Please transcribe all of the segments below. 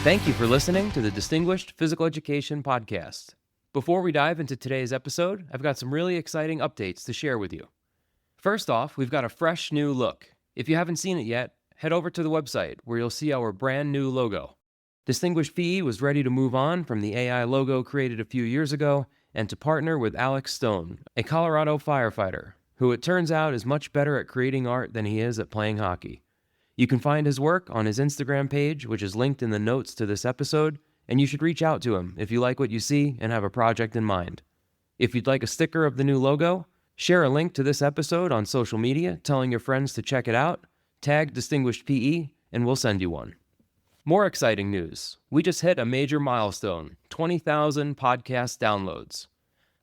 Thank you for listening to the Distinguished Physical Education Podcast. Before we dive into today's episode, I've got some really exciting updates to share with you. First off, we've got a fresh new look. If you haven't seen it yet, head over to the website where you'll see our brand new logo. Distinguished PE was ready to move on from the AI logo created a few years ago and to partner with Alex Stone, a Colorado firefighter, who it turns out is much better at creating art than he is at playing hockey. You can find his work on his Instagram page, which is linked in the notes to this episode, and you should reach out to him if you like what you see and have a project in mind. If you'd like a sticker of the new logo, share a link to this episode on social media telling your friends to check it out, tag Distinguished PE, and we'll send you one. More exciting news. We just hit a major milestone, 20,000 podcast downloads.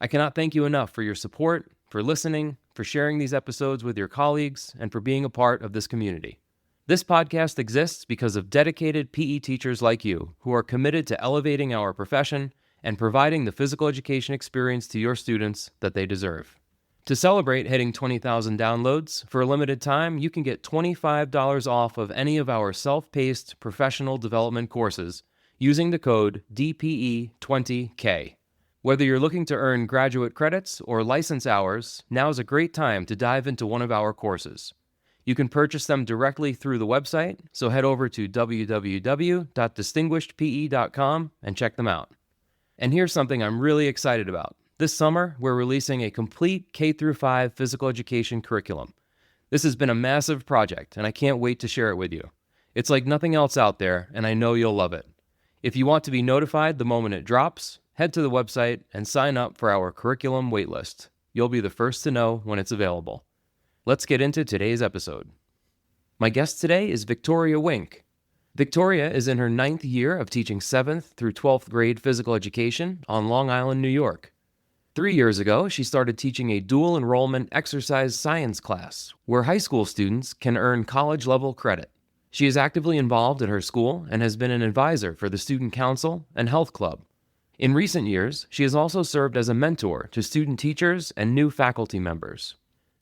I cannot thank you enough for your support, for listening, for sharing these episodes with your colleagues, and for being a part of this community. This podcast exists because of dedicated PE teachers like you who are committed to elevating our profession and providing the physical education experience to your students that they deserve. To celebrate hitting 20,000 downloads, for a limited time, you can get $25 off of any of our self-paced professional development courses using the code DPE20K. Whether you're looking to earn graduate credits or license hours, now's a great time to dive into one of our courses. You can purchase them directly through the website, so head over to www.distinguishedpe.com and check them out. And here's something I'm really excited about. This summer, we're releasing a complete K-5 physical education curriculum. This has been a massive project, and I can't wait to share it with you. It's like nothing else out there, and I know you'll love it. If you want to be notified the moment it drops, head to the website and sign up for our curriculum waitlist. You'll be the first to know when it's available. Let's get into today's episode. My guest today is Victoria Wink. Victoria is in her 9th year of teaching 7th through 12th grade physical education on Long Island, New York. 3 years ago, she started teaching a dual enrollment exercise science class where high school students can earn college-level credit. She is actively involved at her school and has been an advisor for the Student Council and Health Club. In recent years, she has also served as a mentor to student teachers and new faculty members.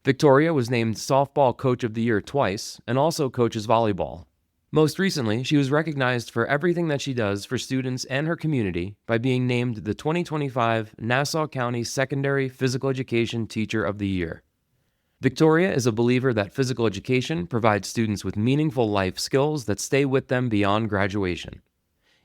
Victoria was named Softball Coach of the Year twice and also coaches volleyball. Most recently, she was recognized for everything that she does for students and her community by being named the 2025 Nassau County Secondary Physical Education Teacher of the Year. Victoria is a believer that physical education provides students with meaningful life skills that stay with them beyond graduation.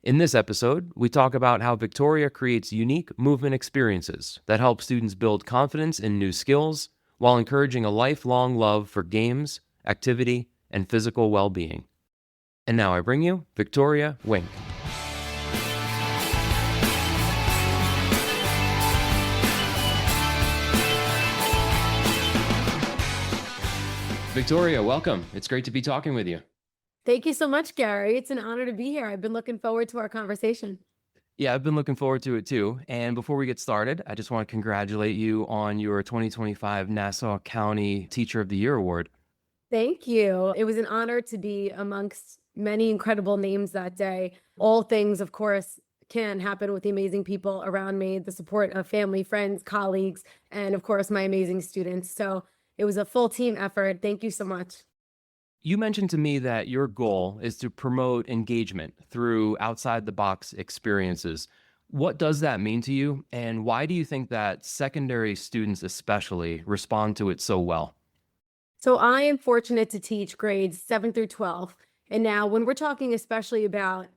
In this episode, we talk about how Victoria creates unique movement experiences that help students build confidence in new skills, while encouraging a lifelong love for games, activity, and physical well-being. And now I bring you Victoria Wink. Victoria, welcome. It's great to be talking with you. Thank you so much, Gary. It's an honor to be here. I've been looking forward to our conversation. Yeah, I've been looking forward to it too. And before we get started, I just want to congratulate you on your 2025 Nassau County Teacher of the Year Award. Thank you. It was an honor to be amongst many incredible names that day. All things, of course, can happen with the amazing people around me, the support of family, friends, colleagues, and of course, my amazing students. So it was a full team effort. Thank you so much. You mentioned to me that your goal is to promote engagement through outside-the-box experiences. What does that mean to you, and why do you think that secondary students especially respond to it so well? So I am fortunate to teach grades 7 through 12. And now when we're talking especially about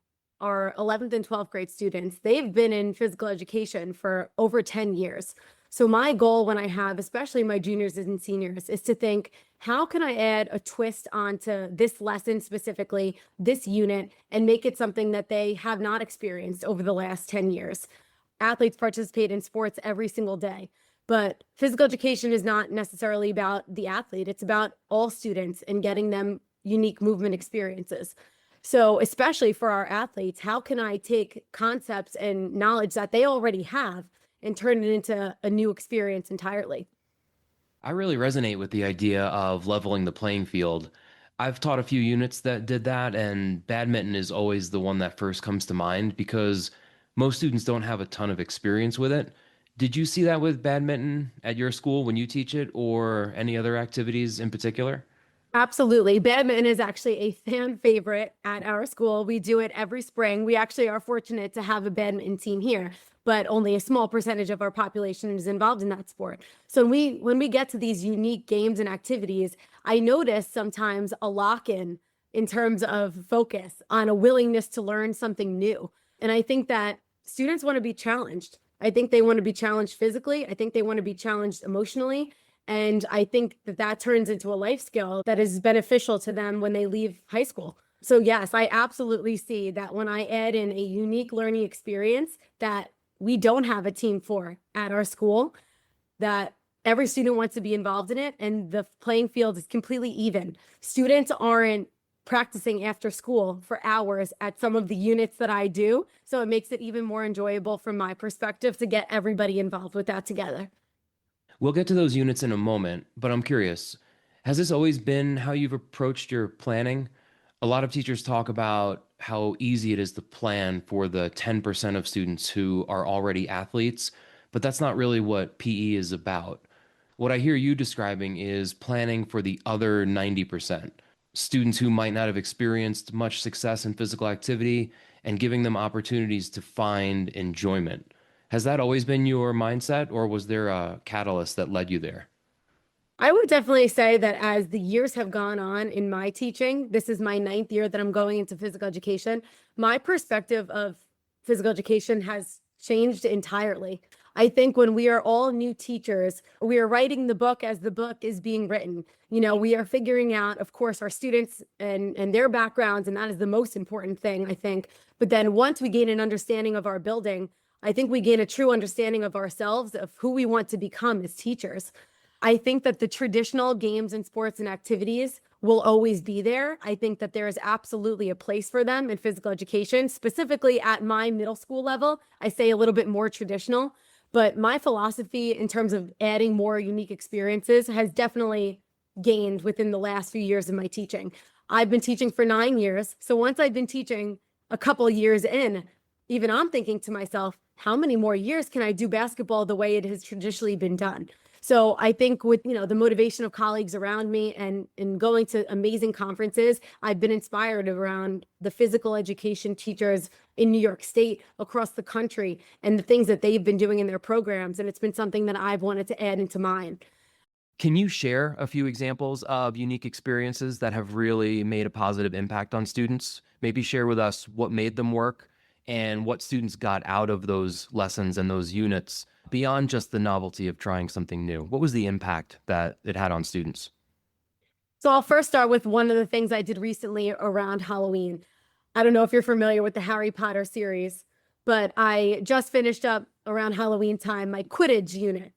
our 11th and 12th grade students, they've been in physical education for over 10 years. So my goal when I have, especially my juniors and seniors, is to think, how can I add a twist onto this lesson specifically, this unit, and make it something that they have not experienced over the last 10 years? Athletes participate in sports every single day, but physical education is not necessarily about the athlete. It's about all students and getting them unique movement experiences. So especially for our athletes, how can I take concepts and knowledge that they already have and turn it into a new experience entirely? I really resonate with the idea of leveling the playing field. I've taught a few units that did that, and badminton is always the one that first comes to mind because most students don't have a ton of experience with it. Did you see that with badminton at your school when you teach it, or any other activities in particular? Absolutely. Badminton is actually a fan favorite at our school. We do it every spring. We actually are fortunate to have a badminton team here, but only a small percentage of our population is involved in that sport. So when we get to these unique games and activities, I notice sometimes a lock in terms of focus on a willingness to learn something new. And I think that students want to be challenged. I think they want to be challenged physically. I think they want to be challenged emotionally. And I think that that turns into a life skill that is beneficial to them when they leave high school. So yes, I absolutely see that when I add in a unique learning experience that we don't have a team for at our school, that every student wants to be involved in it and the playing field is completely even. Students aren't practicing after school for hours at some of the units that I do. So it makes it even more enjoyable from my perspective to get everybody involved with that together. We'll get to those units in a moment, but I'm curious, has this always been how you've approached your planning? A lot of teachers talk about how easy it is to plan for the 10% of students who are already athletes, but that's not really what PE is about. What I hear you describing is planning for the other 90%, students who might not have experienced much success in physical activity and giving them opportunities to find enjoyment. Has that always been your mindset, or was there a catalyst that led you there? I would definitely say that as the years have gone on in my teaching, this is my ninth year that I'm going into physical education. My perspective of physical education has changed entirely. I think when we are all new teachers, we are writing the book as the book is being written. We are figuring out, of course, our students and their backgrounds, and that is the most important thing, I think. But then once we gain an understanding of our building, I think we gain a true understanding of ourselves, of who we want to become as teachers. I think that the traditional games and sports and activities will always be there. I think that there is absolutely a place for them in physical education, specifically at my middle school level. I say a little bit more traditional, but my philosophy in terms of adding more unique experiences has definitely gained within the last few years of my teaching. I've been teaching for 9 years. So once I've been teaching a couple of years in, even I'm thinking to myself, how many more years can I do basketball the way it has traditionally been done? So I think with, the motivation of colleagues around me and going to amazing conferences, I've been inspired around the physical education teachers in New York State, across the country, and the things that they've been doing in their programs. And it's been something that I've wanted to add into mine. Can you share a few examples of unique experiences that have really made a positive impact on students? Maybe share with us what made them work and what students got out of those lessons and those units beyond just the novelty of trying something new. What was the impact that it had on students? So I'll first start with one of the things I did recently around Halloween. I don't know if you're familiar with the Harry Potter series, but I just finished up around Halloween time my Quidditch unit.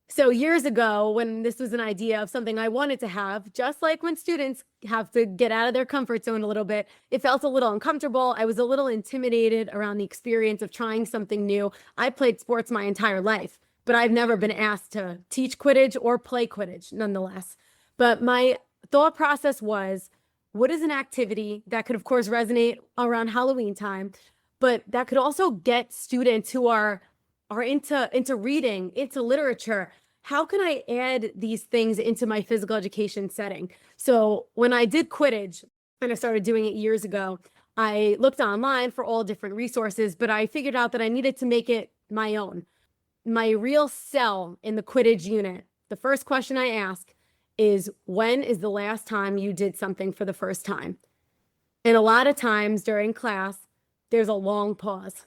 So years ago, when this was an idea of something I wanted to have, just like when students have to get out of their comfort zone a little bit, it felt a little uncomfortable. I was a little intimidated around the experience of trying something new. I played sports my entire life, but I've never been asked to teach Quidditch or play Quidditch nonetheless. But my thought process was, what is an activity that could, of course, resonate around Halloween time, but that could also get students who are into reading, into literature. How can I add these things into my physical education setting? So when I did Quidditch, and I started doing it years ago, I looked online for all different resources, but I figured out that I needed to make it my own. My real sell in the Quidditch unit, the first question I ask is, when is the last time you did something for the first time? And a lot of times during class, there's a long pause.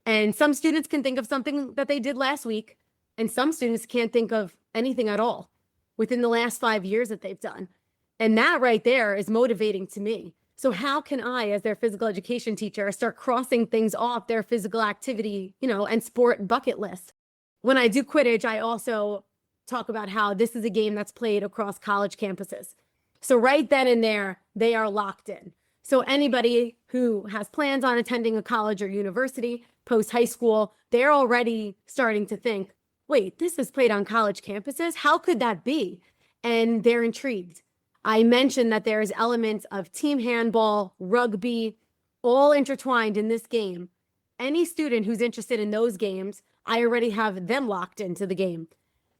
And some students can think of something that they did last week, and some students can't think of anything at all within the last 5 years that they've done. And that right there is motivating to me. So how can I, as their physical education teacher, start crossing things off their physical activity, and sport bucket list? When I do Quidditch, I also talk about how this is a game that's played across college campuses. So right then and there, they are locked in. So anybody who has plans on attending a college or university post high school, they're already starting to think, wait, this is played on college campuses? How could that be? And they're intrigued. I mentioned that there's elements of team handball, rugby, all intertwined in this game. Any student who's interested in those games, I already have them locked into the game.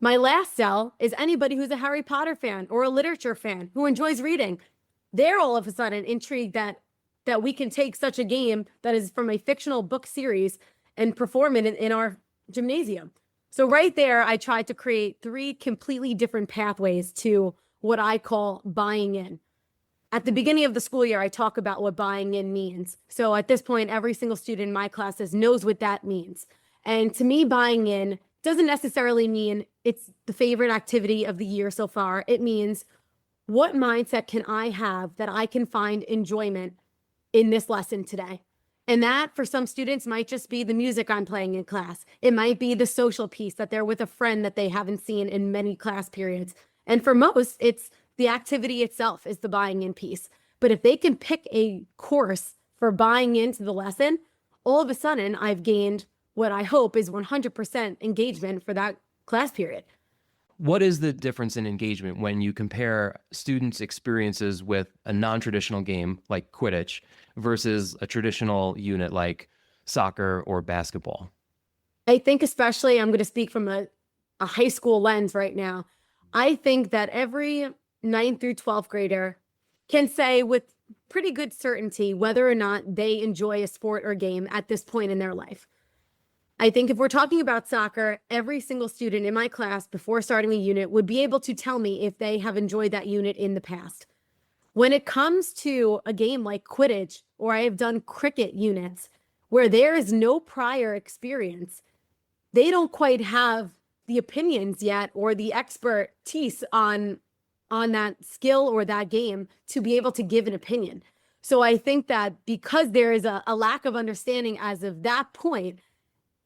My last sell is anybody who's a Harry Potter fan or a literature fan who enjoys reading. They're all of a sudden intrigued that we can take such a game that is from a fictional book series and perform it in our gymnasium. So right there, I tried to create 3 completely different pathways to what I call buying in. At the beginning of the school year, I talk about what buying in means. So at this point, every single student in my classes knows what that means. And to me, buying in doesn't necessarily mean it's the favorite activity of the year so far. It means, what mindset can I have that I can find enjoyment in this lesson today? And that for some students might just be the music I'm playing in class. It might be the social piece that they're with a friend that they haven't seen in many class periods. And for most, it's the activity itself is the buying in piece. But if they can pick a course for buying into the lesson, all of a sudden I've gained what I hope is 100% engagement for that class period. What is the difference in engagement when you compare students' experiences with a non-traditional game like Quidditch versus a traditional unit like soccer or basketball? I think especially, I'm going to speak from a high school lens right now. I think that every 9th through 12th grader can say with pretty good certainty whether or not they enjoy a sport or game at this point in their life. I think if we're talking about soccer, every single student in my class before starting a unit would be able to tell me if they have enjoyed that unit in the past. When it comes to a game like Quidditch, or I have done cricket units where there is no prior experience, they don't quite have the opinions yet or the expertise on that skill or that game to be able to give an opinion. So I think that because there is a lack of understanding as of that point,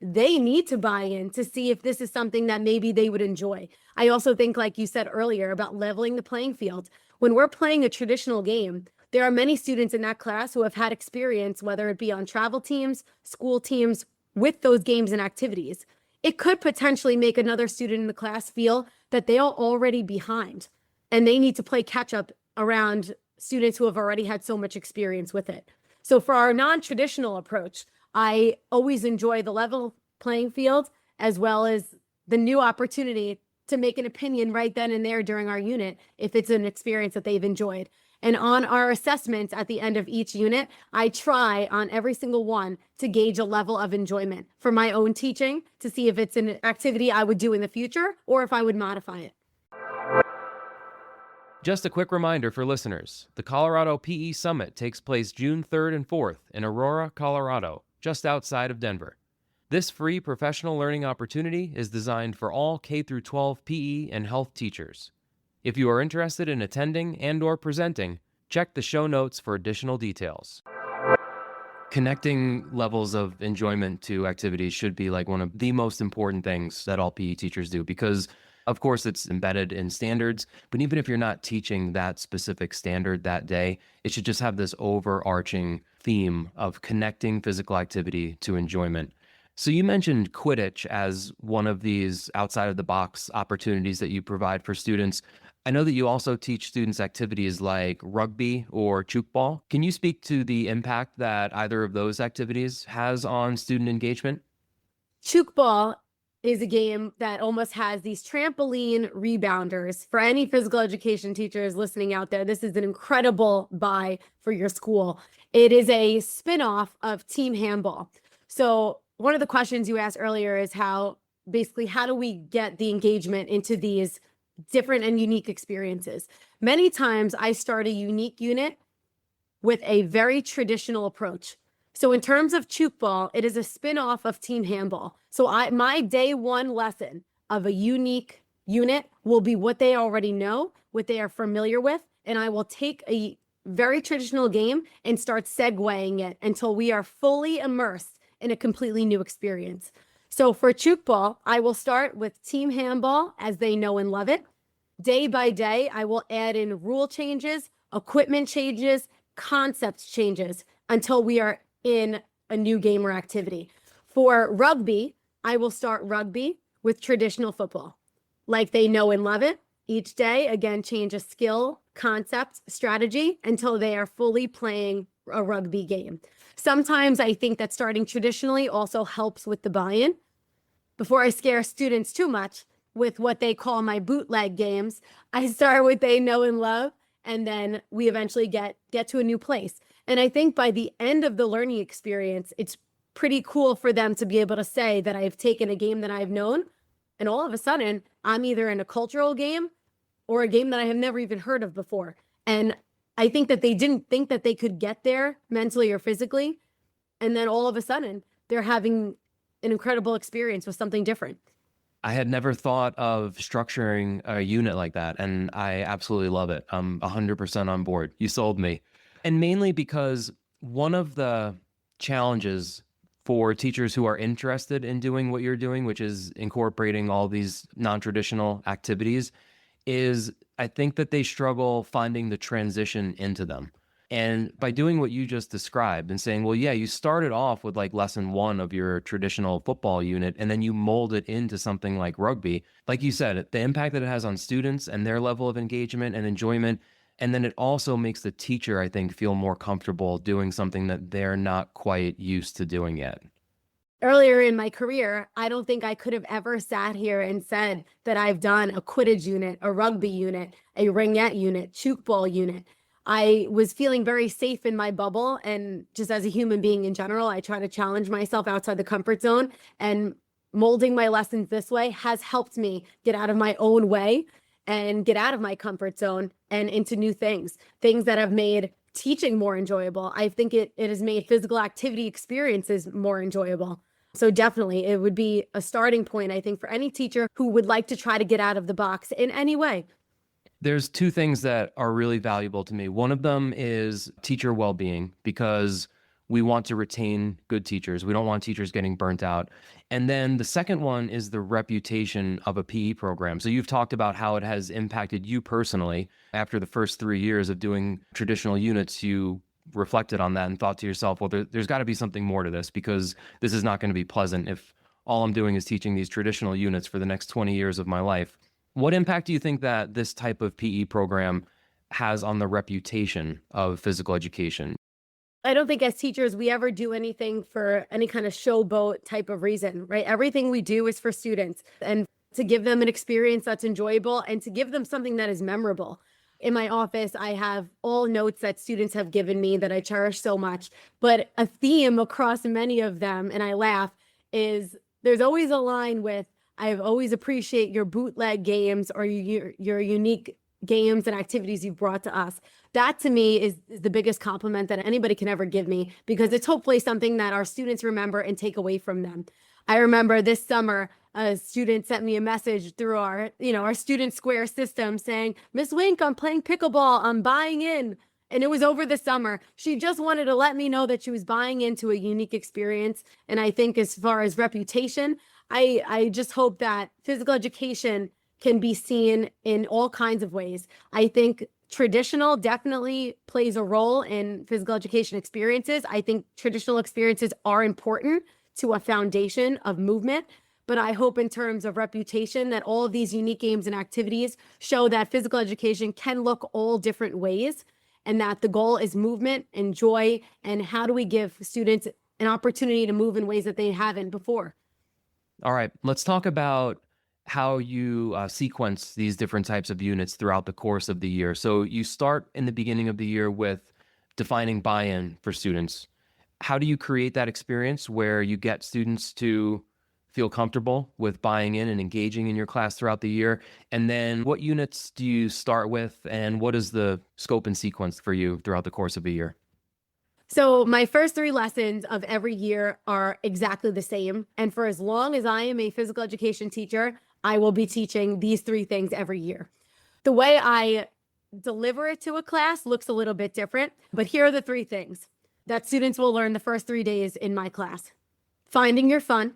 they need to buy in to see if this is something that maybe they would enjoy. I also think, like you said earlier, about leveling the playing field. When we're playing a traditional game, there are many students in that class who have had experience, whether it be on travel teams, school teams, with those games and activities. It could potentially make another student in the class feel that they are already behind and they need to play catch up around students who have already had so much experience with it. So for our non-traditional approach, I always enjoy the level playing field as well as the new opportunity to make an opinion right then and there during our unit if it's an experience that they've enjoyed. And on our assessments at the end of each unit, I try on every single one to gauge a level of enjoyment for my own teaching to see if it's an activity I would do in the future or if I would modify it. Just a quick reminder for listeners, the Colorado PE Summit takes place June 3rd and 4th in Aurora, Colorado, just outside of Denver. This free professional learning opportunity is designed for all K-12 PE and health teachers. If you are interested in attending and/or presenting, check the show notes for additional details. Connecting levels of enjoyment to activities should be like one of the most important things that all PE teachers do because, of course, it's embedded in standards, but even if you're not teaching that specific standard that day, it should just have this overarching theme of connecting physical activity to enjoyment. So you mentioned Quidditch as one of these outside of the box opportunities that you provide for students. I know that you also teach students activities like rugby or tchoukball. Can you speak to the impact that either of those activities has on student engagement? Tchoukball is a game that almost has these trampoline rebounders. For any physical education teachers listening out there, this is an incredible buy for your school. It is a spin-off of team handball. So one of the questions you asked earlier is how do we get the engagement into these different and unique experiences? Many times I start a unique unit with a very traditional approach. So in terms of tchoukball, it is a spin-off of team handball. So my day one lesson of a unique unit will be what they already know, what they are familiar with, and I will take a very traditional game and start segueing it until we are fully immersed in a completely new experience. So for tchoukball, I will start with team handball as they know and love it. Day by day, I will add in rule changes, equipment changes, concept changes until we are in a new game or activity. For rugby, I will start rugby with traditional football. Like they know and love it. Each day, again, change a skill, concept, strategy until they are fully playing a rugby game. Sometimes I think that starting traditionally also helps with the buy-in. Before I scare students too much, with what they call my bootleg games. I start with they know and love, and then we eventually get to a new place. And I think by the end of the learning experience, it's pretty cool for them to be able to say that I've taken a game that I've known, and all of a sudden I'm either in a cultural game or a game that I have never even heard of before. And I think that they didn't think that they could get there mentally or physically. And then all of a sudden they're having an incredible experience with something different. I had never thought of structuring a unit like that, and I absolutely love it. I'm 100% on board. You sold me. And mainly because one of the challenges for teachers who are interested in doing what you're doing, which is incorporating all these non-traditional activities, is I think that they struggle finding the transition into them. And by doing what you just described and saying, well, yeah, you started off with like lesson 1 of your traditional football unit, and then you mold it into something like rugby. Like you said, the impact that it has on students and their level of engagement and enjoyment. And then it also makes the teacher, I think, feel more comfortable doing something that they're not quite used to doing yet. Earlier in my career, I don't think I could have ever sat here and said that I've done a Quidditch unit, a rugby unit, a ringette unit, chook ball unit. I was feeling very safe in my bubble. And just as a human being in general, I try to challenge myself outside the comfort zone. And molding my lessons this way has helped me get out of my own way and get out of my comfort zone and into new things that have made teaching more enjoyable. I think it has made physical activity experiences more enjoyable. So definitely it would be a starting point, I think, for any teacher who would like to try to get out of the box in any way. There's 2 things that are really valuable to me. One of them is teacher well-being, because we want to retain good teachers. We don't want teachers getting burnt out. And then the second one is the reputation of a PE program. So you've talked about how it has impacted you personally. After the first 3 years of doing traditional units, you reflected on that and thought to yourself, well, there's got to be something more to this, because this is not going to be pleasant if all I'm doing is teaching these traditional units for the next 20 years of my life. What impact do you think that this type of PE program has on the reputation of physical education? I don't think as teachers we ever do anything for any kind of showboat type of reason, right? Everything we do is for students and to give them an experience that's enjoyable and to give them something that is memorable. In my office, I have all notes that students have given me that I cherish so much, but a theme across many of them, and I laugh, is there's always a line with, I always appreciate your bootleg games or your unique games and activities you've brought to us. That to me is the biggest compliment that anybody can ever give me, because it's hopefully something that our students remember and take away from them. I remember this summer, a student sent me a message through our student square system saying, Miss Wink, I'm playing pickleball, I'm buying in. And it was over the summer. She just wanted to let me know that she was buying into a unique experience. And I think as far as reputation, I just hope that physical education can be seen in all kinds of ways. I think traditional definitely plays a role in physical education experiences. I think traditional experiences are important to a foundation of movement. But I hope in terms of reputation that all of these unique games and activities show that physical education can look all different ways, and that the goal is movement and joy. And how do we give students an opportunity to move in ways that they haven't before? All right, let's talk about how you sequence these different types of units throughout the course of the year. So you start in the beginning of the year with defining buy-in for students. How do you create that experience where you get students to feel comfortable with buying in and engaging in your class throughout the year? And then what units do you start with, and what is the scope and sequence for you throughout the course of a year? So my first 3 lessons of every year are exactly the same. And for as long as I am a physical education teacher, I will be teaching these 3 things every year. The way I deliver it to a class looks a little bit different, but here are the 3 things that students will learn the first 3 days in my class. Finding your fun.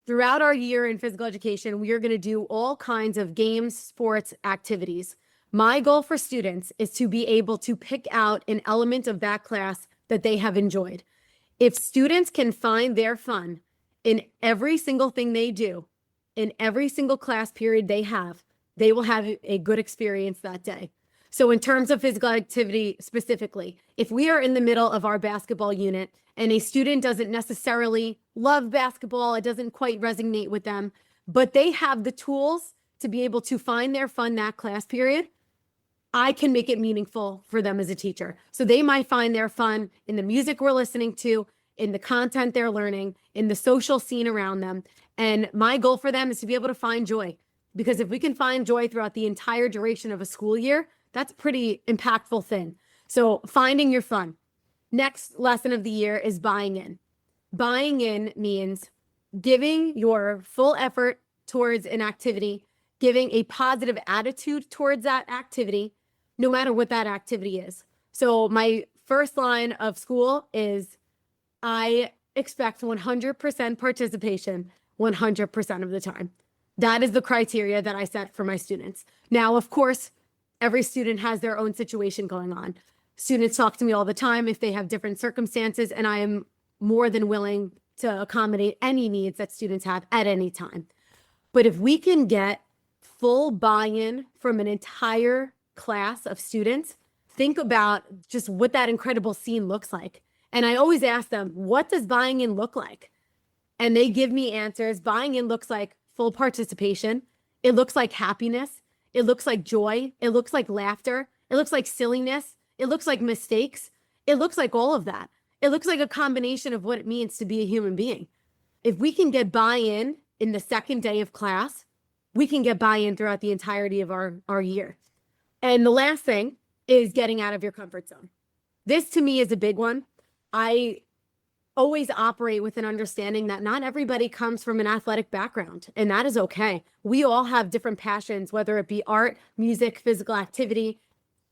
Throughout our year in physical education, we are going to do all kinds of games, sports, activities. My goal for students is to be able to pick out an element of that class that they have enjoyed. If students can find their fun in every single thing they do, in every single class period they will have a good experience that day. So in terms of physical activity specifically, if we are in the middle of our basketball unit and a student doesn't necessarily love basketball, it doesn't quite resonate with them, but they have the tools to be able to find their fun that class period, I can make it meaningful for them as a teacher. So they might find their fun in the music we're listening to, in the content they're learning, in the social scene around them. And my goal for them is to be able to find joy. Because if we can find joy throughout the entire duration of a school year, that's a pretty impactful thing. So finding your fun. Next lesson of the year is buying in. Buying in means giving your full effort towards an activity, giving a positive attitude towards that activity, no matter what that activity is. So my first line of school is I expect 100% participation 100% of the time. That is the criteria that I set for my students. Now, of course, every student has their own situation going on. Students talk to me all the time if they have different circumstances, and I am more than willing to accommodate any needs that students have at any time. But if we can get full buy-in from an entire class of students, think about just what that incredible scene looks like. And I always ask them, what does buying in look like? And they give me answers. Buying in looks like full participation. It looks like happiness. It looks like joy. It looks like laughter. It looks like silliness. It looks like mistakes. It looks like all of that. It looks like a combination of what it means to be a human being. If we can get buy-in in the second day of class, we can get buy-in throughout the entirety of our year. And the last thing is getting out of your comfort zone. This to me is a big one. I always operate with an understanding that not everybody comes from an athletic background, and that is okay. We all have different passions, whether it be art, music, physical activity.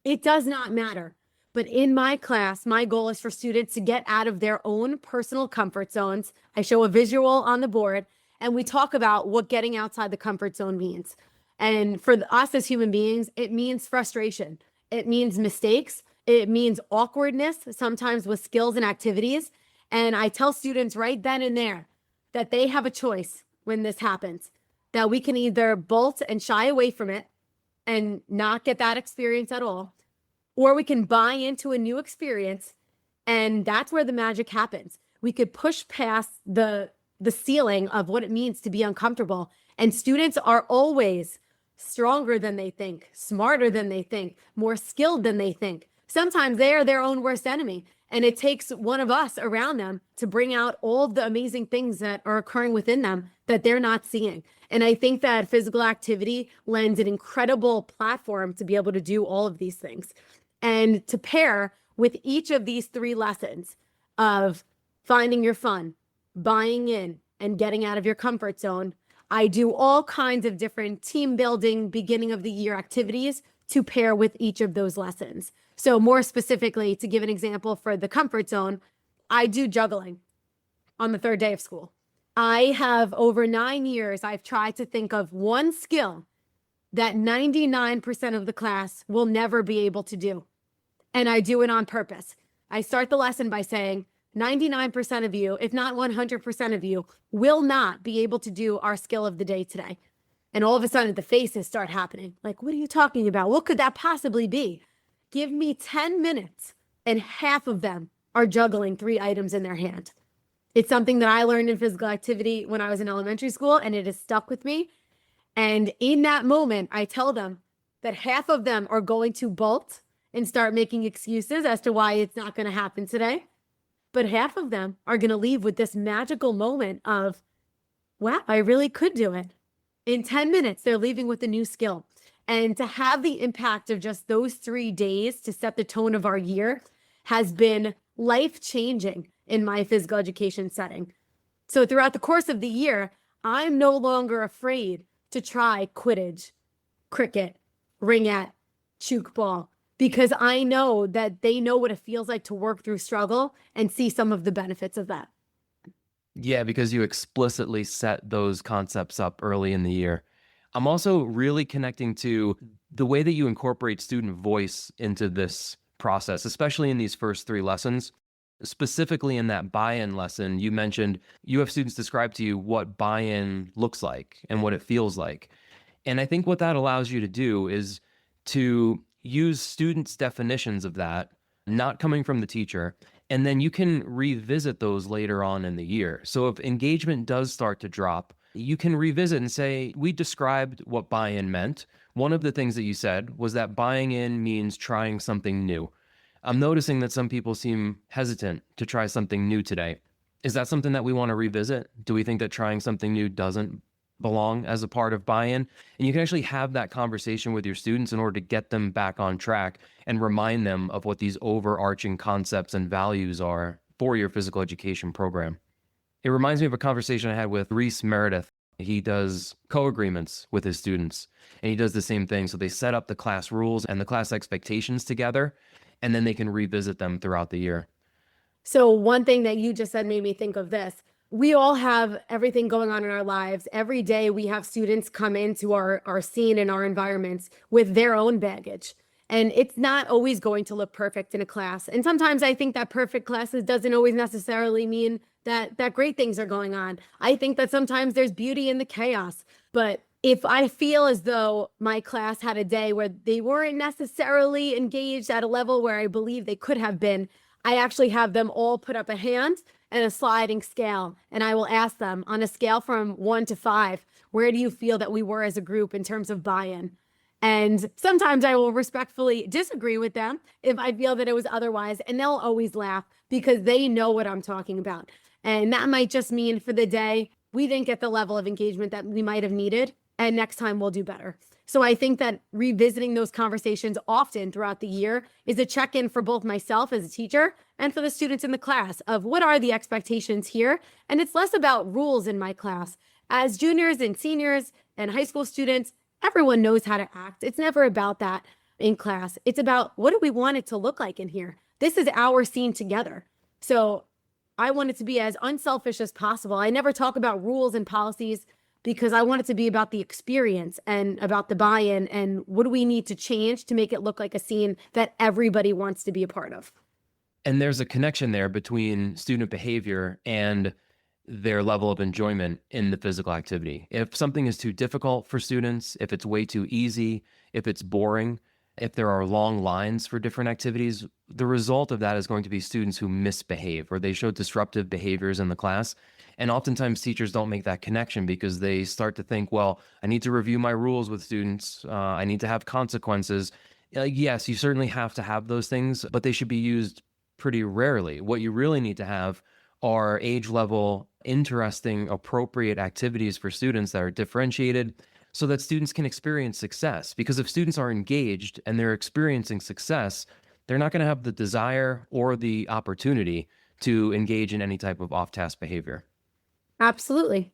It does not matter. But in my class, my goal is for students to get out of their own personal comfort zones. I show a visual on the board, and we talk about what getting outside the comfort zone means. And for us as human beings, it means frustration. It means mistakes. It means awkwardness, sometimes with skills and activities. And I tell students right then and there that they have a choice when this happens, that we can either bolt and shy away from it and not get that experience at all, or we can buy into a new experience. And that's where the magic happens. We could push past the ceiling of what it means to be uncomfortable. And students are always stronger than they think, smarter than they think, more skilled than they think. Sometimes they are their own worst enemy. And it takes one of us around them to bring out all the amazing things that are occurring within them that they're not seeing. And I think that physical activity lends an incredible platform to be able to do all of these things. And to pair with each of these three lessons of finding your fun, buying in, and getting out of your comfort zone, I do all kinds of different team building, beginning of the year activities to pair with each of those lessons. So more specifically, to give an example for the comfort zone, I do juggling on the third day of school. I have over 9 years, I've tried to think of one skill that 99% of the class will never be able to do. And I do it on purpose. I start the lesson by saying 99% of you, if not 100% of you, will not be able to do our skill of the day today. And all of a sudden the faces start happening. Like, what are you talking about? What could that possibly be? Give me 10 minutes and half of them are juggling 3 items in their hand. It's something that I learned in physical activity when I was in elementary school, and it has stuck with me. And in that moment, I tell them that half of them are going to bolt and start making excuses as to why it's not going to happen today. But half of them are going to leave with this magical moment of, wow, I really could do it. In 10 minutes, they're leaving with a new skill. And to have the impact of just those 3 days to set the tone of our year has been life-changing in my physical education setting. So throughout the course of the year, I'm no longer afraid to try Quidditch, cricket, ringette, chook ball, because I know that they know what it feels like to work through struggle and see some of the benefits of that. Yeah, because you explicitly set those concepts up early in the year. I'm also really connecting to the way that you incorporate student voice into this process, especially in these first 3 lessons. Specifically in that buy-in lesson, you mentioned you have students describe to you what buy-in looks like and what it feels like. And I think what that allows you to do is to use students' definitions of that, not coming from the teacher, and then you can revisit those later on in the year. So if engagement does start to drop, you can revisit and say, we described what buy-in meant. One of the things that you said was that buying in means trying something new. I'm noticing that some people seem hesitant to try something new today. Is that something that we want to revisit? Do we think that trying something new doesn't belong as a part of buy-in? And you can actually have that conversation with your students in order to get them back on track and remind them of what these overarching concepts and values are for your physical education program. It reminds me of a conversation I had with Reese Meredith. He does co-agreements with his students, and he does the same thing. So they set up the class rules and the class expectations together, and then they can revisit them throughout the year. So one thing that you just said made me think of this. We all have everything going on in our lives. Every day we have students come into our scene and our environments with their own baggage. And it's not always going to look perfect in a class. And sometimes I think that perfect classes doesn't always necessarily mean that great things are going on. I think that sometimes there's beauty in the chaos. But if I feel as though my class had a day where they weren't necessarily engaged at a level where I believe they could have been, I actually have them all put up a hand and a sliding scale. And I will ask them on a scale from 1 to 5, where do you feel that we were as a group in terms of buy-in? And sometimes I will respectfully disagree with them if I feel that it was otherwise, and they'll always laugh because they know what I'm talking about. And that might just mean for the day, we didn't get the level of engagement that we might have needed, and next time we'll do better. So I think that revisiting those conversations often throughout the year is a check-in for both myself as a teacher and for the students in the class of what are the expectations here. And it's less about rules in my class. As juniors and seniors and high school students, everyone knows how to act. It's never about that in class. It's about what do we want it to look like in here? This is our scene together. So I want it to be as unselfish as possible. I never talk about rules and policies because I want it to be about the experience and about the buy-in and what do we need to change to make it look like a scene that everybody wants to be a part of. And there's a connection there between student behavior and their level of enjoyment in the physical activity. If something is too difficult for students, if it's way too easy, if it's boring, if there are long lines for different activities, the result of that is going to be students who misbehave or they show disruptive behaviors in the class. And oftentimes teachers don't make that connection because they start to think, well, I need to review my rules with students. I need to have consequences. Yes, you certainly have to have those things, but they should be used pretty rarely. What you really need to have are age level, interesting, appropriate activities for students that are differentiated so that students can experience success. Because if students are engaged and they're experiencing success, they're not going to have the desire or the opportunity to engage in any type of off-task behavior. Absolutely.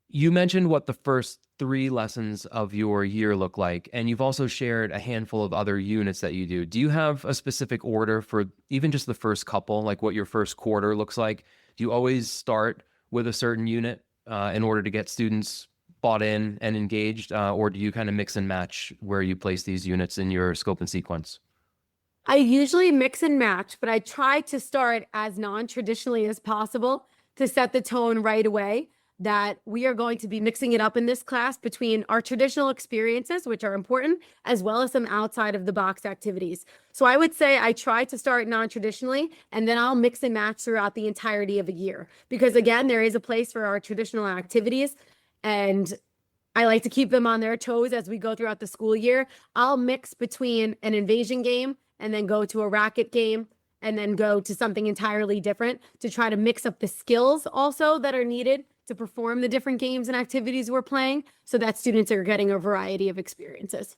You mentioned what the first 3 lessons of your year look like, and you've also shared a handful of other units that you do. Do you have a specific order for even just the first couple, like what your first quarter looks like? Do you always start with a certain unit in order to get students bought in and engaged, or do you kind of mix and match where you place these units in your scope and sequence? I usually mix and match, but I try to start as non-traditionally as possible to set the tone right away that we are going to be mixing it up in this class between our traditional experiences, which are important, as well as some outside of the box activities. So I would say I try to start non-traditionally, and then I'll mix and match throughout the entirety of a year. Because again, there is a place for our traditional activities, and I like to keep them on their toes as we go throughout the school year. I'll mix between an invasion game and then go to a racket game and then go to something entirely different to try to mix up the skills also that are needed to perform the different games and activities we're playing so that students are getting a variety of experiences.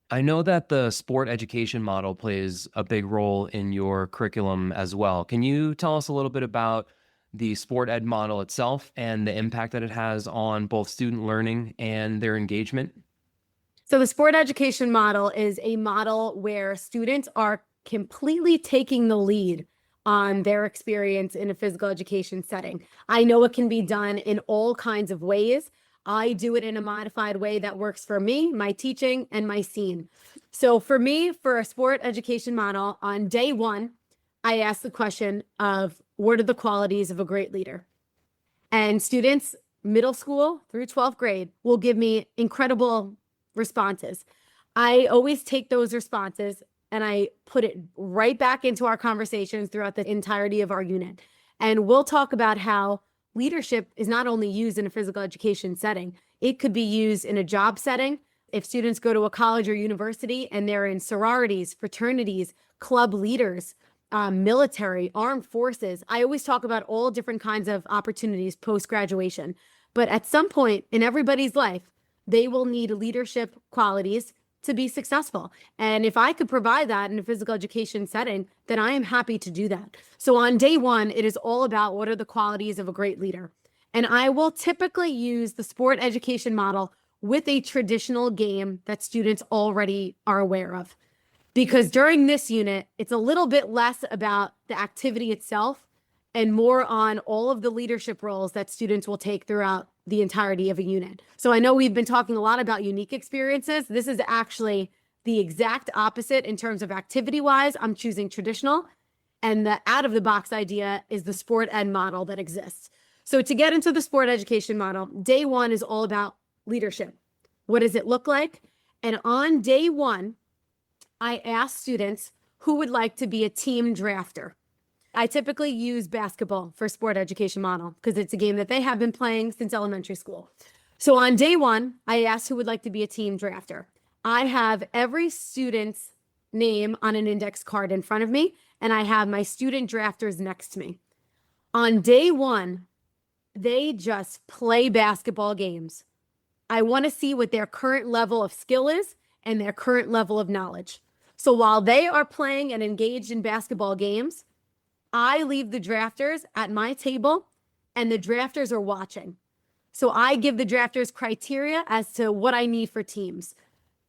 I know that the sport education model plays a big role in your curriculum as well. Can you tell us a little bit about the sport ed model itself and the impact that it has on both student learning and their engagement? So the sport education model is a model where students are completely taking the lead on their experience in a physical education setting. I know it can be done in all kinds of ways. I do it in a modified way that works for me, my teaching, and my scene. So for me, for a sport education model, on day 1, I ask the question of what are the qualities of a great leader? And students, middle school through 12th grade, will give me incredible responses. I always take those responses and I put it right back into our conversations throughout the entirety of our unit. And we'll talk about how leadership is not only used in a physical education setting, it could be used in a job setting. If students go to a college or university and they're in sororities, fraternities, club leaders, military, armed forces, I always talk about all different kinds of opportunities post-graduation. But at some point in everybody's life, they will need leadership qualities to be successful. And if I could provide that in a physical education setting, then I am happy to do that. So on day one, it is all about what are the qualities of a great leader. And I will typically use the sport education model with a traditional game that students already are aware of. Because during this unit, it's a little bit less about the activity itself and more on all of the leadership roles that students will take throughout the entirety of a unit. So I know we've been talking a lot about unique experiences. This is actually the exact opposite in terms of activity-wise. I'm choosing traditional, and the out-of-the-box idea is the sport ed model that exists. So to get into the sport education model, day one is all about leadership. What does it look like? And on day one, I ask students who would like to be a team drafter. I typically use basketball for sport education model because it's a game that they have been playing since elementary school. So on day one, I asked who would like to be a team drafter. I have every student's name on an index card in front of me, and I have my student drafters next to me. On day one, they just play basketball games. I want to see what their current level of skill is and their current level of knowledge. So while they are playing and engaged in basketball games, I leave the drafters at my table and the drafters are watching. So I give the drafters criteria as to what I need for teams: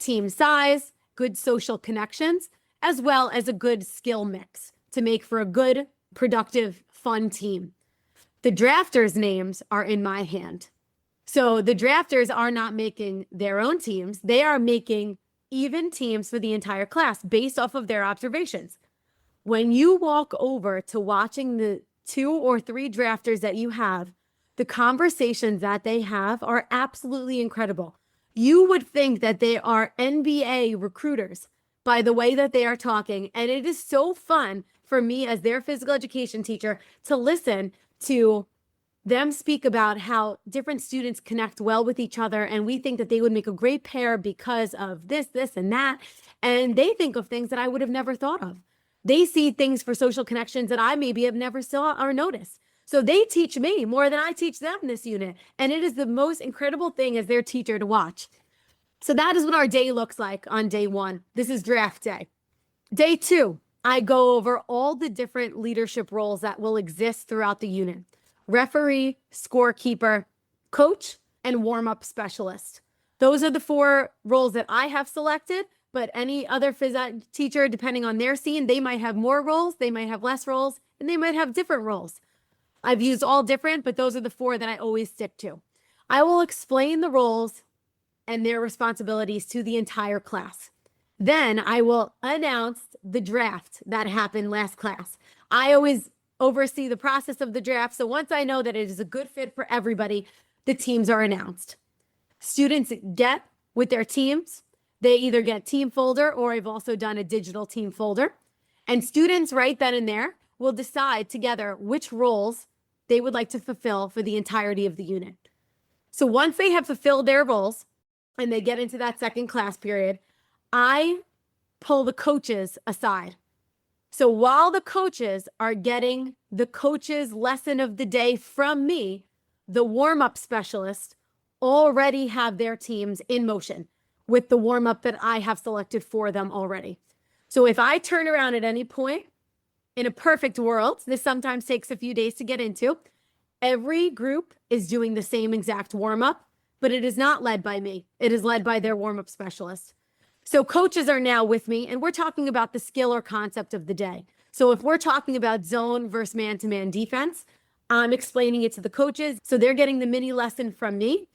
team size, good social connections, as well as a good skill mix to make for a good, productive, fun team. The drafters' names are in my hand. So the drafters are not making their own teams. They are making even teams for the entire class based off of their observations. When you walk over to watching the 2 or 3 drafters that you have, the conversations that they have are absolutely incredible. You would think that they are NBA recruiters by the way that they are talking. And it is so fun for me as their physical education teacher to listen to them speak about how different students connect well with each other. And we think that they would make a great pair because of this, and that. And they think of things that I would have never thought of. They see things for social connections that I maybe have never saw or noticed. So they teach me more than I teach them in this unit. And it is the most incredible thing as their teacher to watch. So that is what our day looks like on day one. This is draft day. Day two, I go over all the different leadership roles that will exist throughout the unit: referee, scorekeeper, coach, and warm-up specialist. Those are the 4 roles that I have selected, but any other phys ed teacher, depending on their scene, they might have more roles, they might have less roles, and they might have different roles. I've used all different, but those are the 4 that I always stick to. I will explain the roles and their responsibilities to the entire class. Then I will announce the draft that happened last class. I always oversee the process of the draft. So once I know that it is a good fit for everybody, the teams are announced. Students get with their teams. They either get team folder, or I've also done a digital team folder. And students right then and there will decide together which roles they would like to fulfill for the entirety of the unit. So once they have fulfilled their roles and they get into that second class period, I pull the coaches aside. So while the coaches are getting the coach's lesson of the day from me, the warm-up specialists already have their teams in motion with the warm-up that I have selected for them already. So if I turn around at any point, in a perfect world, this sometimes takes a few days to get into, every group is doing the same exact warm-up, but it is not led by me. It is led by their warm-up specialist. So coaches are now with me, and we're talking about the skill or concept of the day. So if we're talking about zone versus man-to-man defense, I'm explaining it to the coaches. So they're getting the mini lesson from me.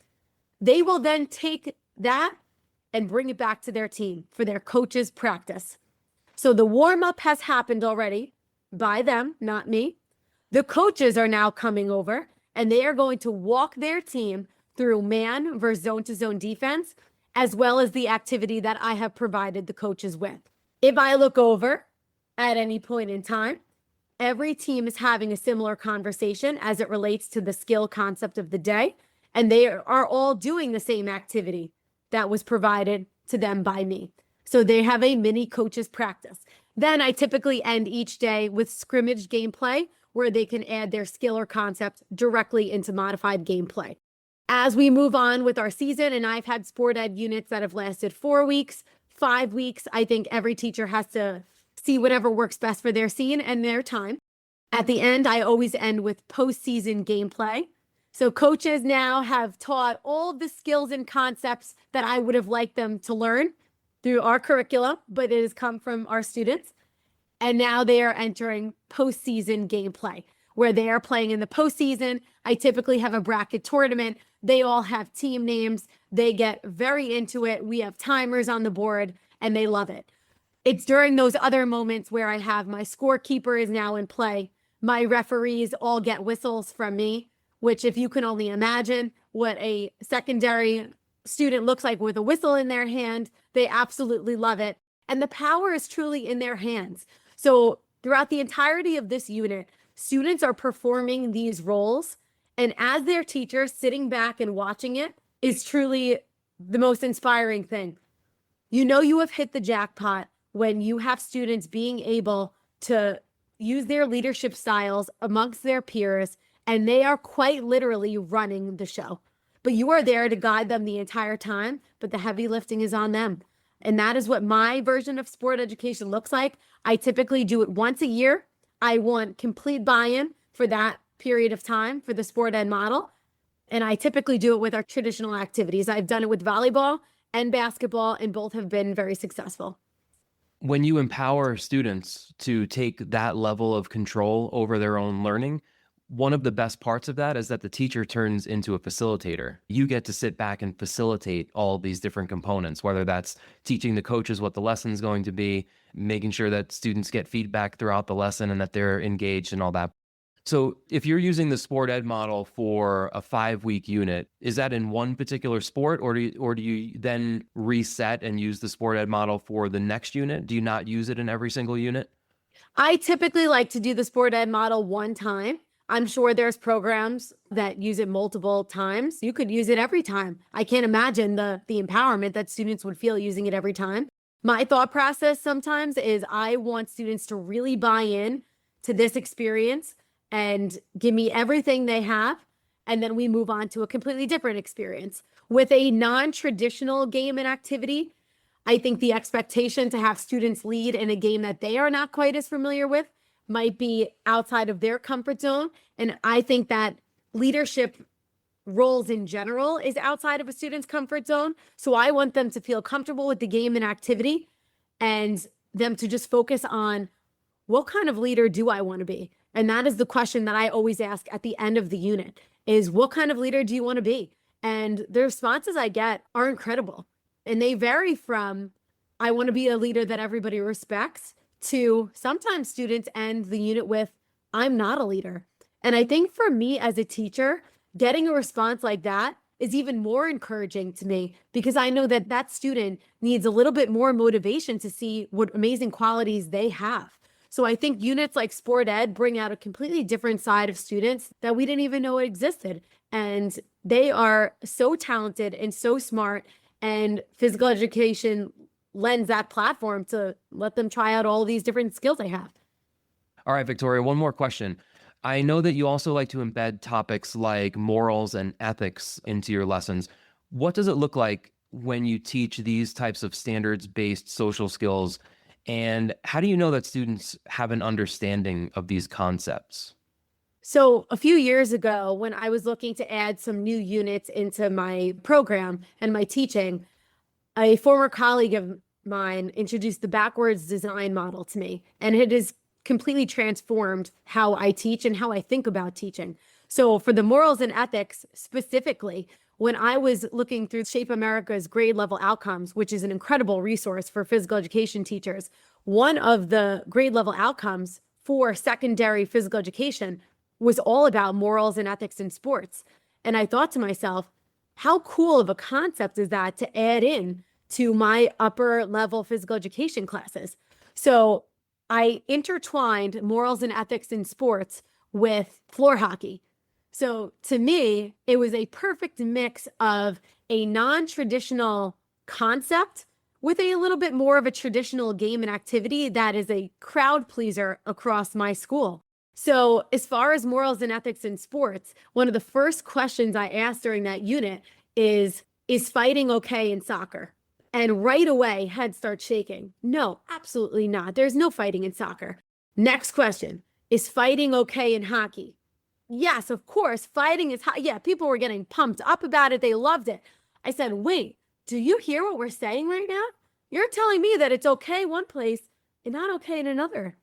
They will then take that and bring it back to their team for their coaches' practice. So the warm-up has happened already by them, not me. The coaches are now coming over, and they are going to walk their team through man versus zone-to-zone defense, as well as the activity that I have provided the coaches with. If I look over at any point in time every team is having a similar conversation as it relates to the skill concept of the day. And they are all doing the same activity that was provided to them by me. So they have a mini coaches practice. Then I typically end each day with scrimmage gameplay where they can add their skill or concept directly into modified gameplay. As we move on with our season, and I've had sport ed units that have lasted 4 weeks, 5 weeks, I think every teacher has to see whatever works best for their scene and their time. At the end, I always end with postseason gameplay. So coaches now have taught all of the skills and concepts that I would have liked them to learn through our curriculum, but it has come from our students. And now they are entering postseason gameplay, where they are playing in the postseason. I typically have a bracket tournament. They all have team names. They get very into it. We have timers on the board, and they love it. It's during those other moments where I have my scorekeeper is now in play. My referees all get whistles from me, which if you can only imagine what a secondary student looks like with a whistle in their hand, they absolutely love it. And the power is truly in their hands. So throughout the entirety of this unit, students are performing these roles. And as their teacher, sitting back and watching it is truly the most inspiring thing. You know you have hit the jackpot when you have students being able to use their leadership styles amongst their peers, and they are quite literally running the show. But you are there to guide them the entire time, but the heavy lifting is on them. And that is what my version of sport education looks like. I typically do it once a year. I want complete buy-in for that period of time for the sport ed model. And I typically do it with our traditional activities. I've done it with volleyball and basketball, and both have been very successful. When you empower students to take that level of control over their own learning, one of the best parts of that is that the teacher turns into a facilitator. You get to sit back and facilitate all these different components, whether that's teaching the coaches what the lesson's going to be, making sure that students get feedback throughout the lesson and that they're engaged and all that. So if you're using the sport ed model for a 5-week unit, is that in one particular sport, or do you then reset and use the sport ed model for the next unit? Do you not use it in every single unit? I typically like to do the sport ed model one time. I'm sure there's programs that use it multiple times. You could use it every time. I can't imagine the empowerment that students would feel using it every time. My thought process sometimes is I want students to really buy in to this experience and give me everything they have. And then we move on to a completely different experience. With a non-traditional game and activity, I think the expectation to have students lead in a game that they are not quite as familiar with might be outside of their comfort zone. And I think that leadership roles in general is outside of a student's comfort zone. So I want them to feel comfortable with the game and activity and them to just focus on what kind of leader do I want to be? And that is the question that I always ask at the end of the unit is what kind of leader do you want to be? And the responses I get are incredible. And they vary from, I want to be a leader that everybody respects, to sometimes students end the unit with, I'm not a leader. And I think for me as a teacher, getting a response like that is even more encouraging to me because I know that that student needs a little bit more motivation to see what amazing qualities they have. So I think units like sport ed bring out a completely different side of students that we didn't even know existed. And they are so talented and so smart, and physical education lends that platform to let them try out all these different skills they have. All right, Victoria, one more question. I know that you also like to embed topics like morals and ethics into your lessons. What does it look like when you teach these types of standards-based social skills? And how do you know that students have an understanding of these concepts? So a few years ago, when I was looking to add some new units into my program and my teaching, a former colleague of mine introduced the backwards design model to me, and it has completely transformed how I teach and how I think about teaching. So for the morals and ethics specifically, when I was looking through Shape America's grade level outcomes, which is an incredible resource for physical education teachers, one of the grade level outcomes for secondary physical education was all about morals and ethics in sports. And I thought to myself, how cool of a concept is that to add in to my upper level physical education classes? So I intertwined morals and ethics in sports with floor hockey. So to me, it was a perfect mix of a non-traditional concept with a little bit more of a traditional game and activity that is a crowd pleaser across my school. So as far as morals and ethics in sports, one of the first questions I asked during that unit is fighting okay in soccer? And right away, head starts shaking. No, absolutely not. There's no fighting in soccer. Next question, is fighting okay in hockey? Yes, of course, fighting is yeah, people were getting pumped up about it. They loved it. I said, wait, do you hear what we're saying right now? You're telling me that it's okay one place and not okay in another.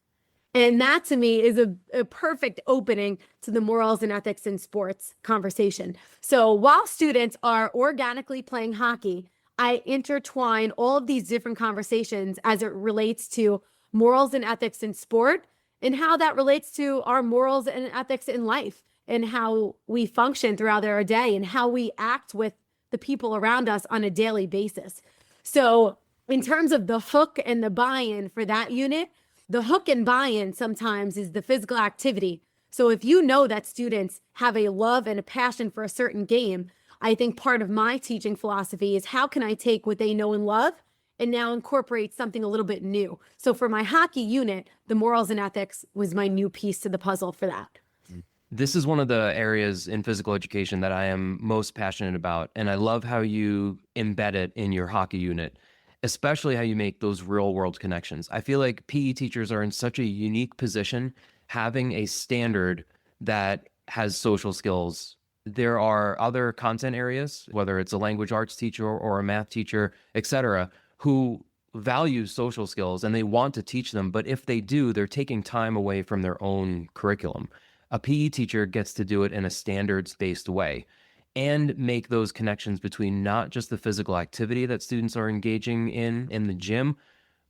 And that to me is a perfect opening to the morals and ethics in sports conversation. So while students are organically playing hockey, I intertwine all of these different conversations as it relates to morals and ethics in sport and how that relates to our morals and ethics in life and how we function throughout our day and how we act with the people around us on a daily basis. So in terms of the hook and the buy-in for that unit, the hook and buy-in sometimes is the physical activity. So if you know that students have a love and a passion for a certain game, I think part of my teaching philosophy is how can I take what they know and love and now incorporate something a little bit new. So for my hockey unit, the morals and ethics was my new piece to the puzzle for that. This is one of the areas in physical education that I am most passionate about, and I love how you embed it in your hockey unit, especially how you make those real world connections. I feel like PE teachers are in such a unique position having a standard that has social skills. There are other content areas, whether it's a language arts teacher or a math teacher, etc., who value social skills and they want to teach them, but if they do, they're taking time away from their own curriculum. A PE teacher gets to do it in a standards-based way and make those connections between not just the physical activity that students are engaging in the gym,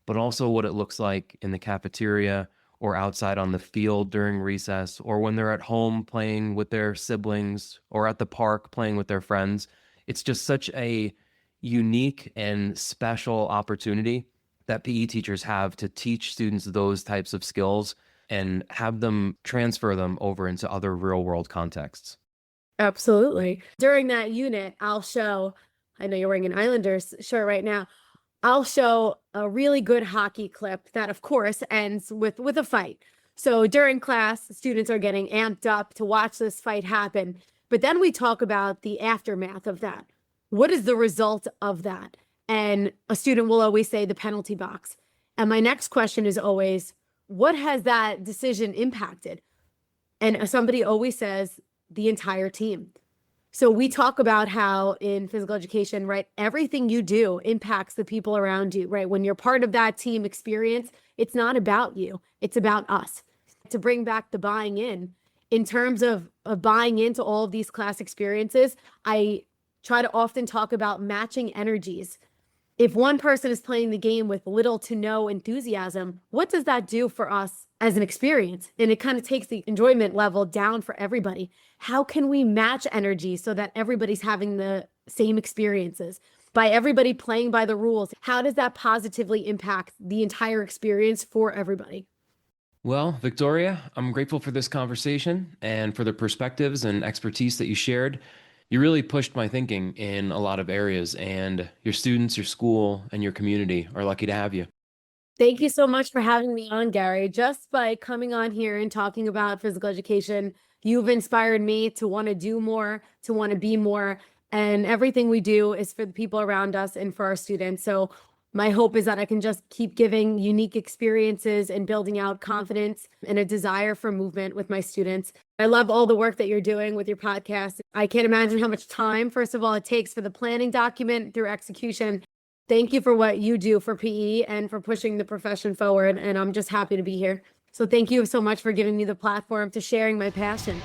but also what it looks like in the cafeteria or outside on the field during recess, or when they're at home playing with their siblings or at the park playing with their friends. It's just such a unique and special opportunity that PE teachers have to teach students those types of skills and have them transfer them over into other real world contexts. Absolutely. During that unit, I'll show, I know you're wearing an Islanders shirt right now. I'll show a really good hockey clip that, of course, ends with a fight. So during class, students are getting amped up to watch this fight happen. But then we talk about the aftermath of that. What is the result of that? And a student will always say the penalty box. And my next question is always, what has that decision impacted? And somebody always says the entire team. So we talk about how in physical education, right, everything you do impacts the people around you, right? When you're part of that team experience, it's not about you, it's about us. To bring back the buying in terms of buying into all of these class experiences, I try to often talk about matching energies. If one person is playing the game with little to no enthusiasm, what does that do for us as an experience? And it kind of takes the enjoyment level down for everybody. How can we match energy so that everybody's having the same experiences? By everybody playing by the rules, how does that positively impact the entire experience for everybody? Well, Victoria, I'm grateful for this conversation and for the perspectives and expertise that you shared. You really pushed my thinking in a lot of areas, and your students, your school, and your community are lucky to have you. Thank you so much for having me on, Gary. Just by coming on here and talking about physical education, you've inspired me to want to do more, to want to be more. And everything we do is for the people around us and for our students. So my hope is that I can just keep giving unique experiences and building out confidence and a desire for movement with my students. I love all the work that you're doing with your podcast. I can't imagine how much time, first of all, it takes for the planning document through execution. Thank you for what you do for PE and for pushing the profession forward. And I'm just happy to be here. So thank you so much for giving me the platform to sharing my passion.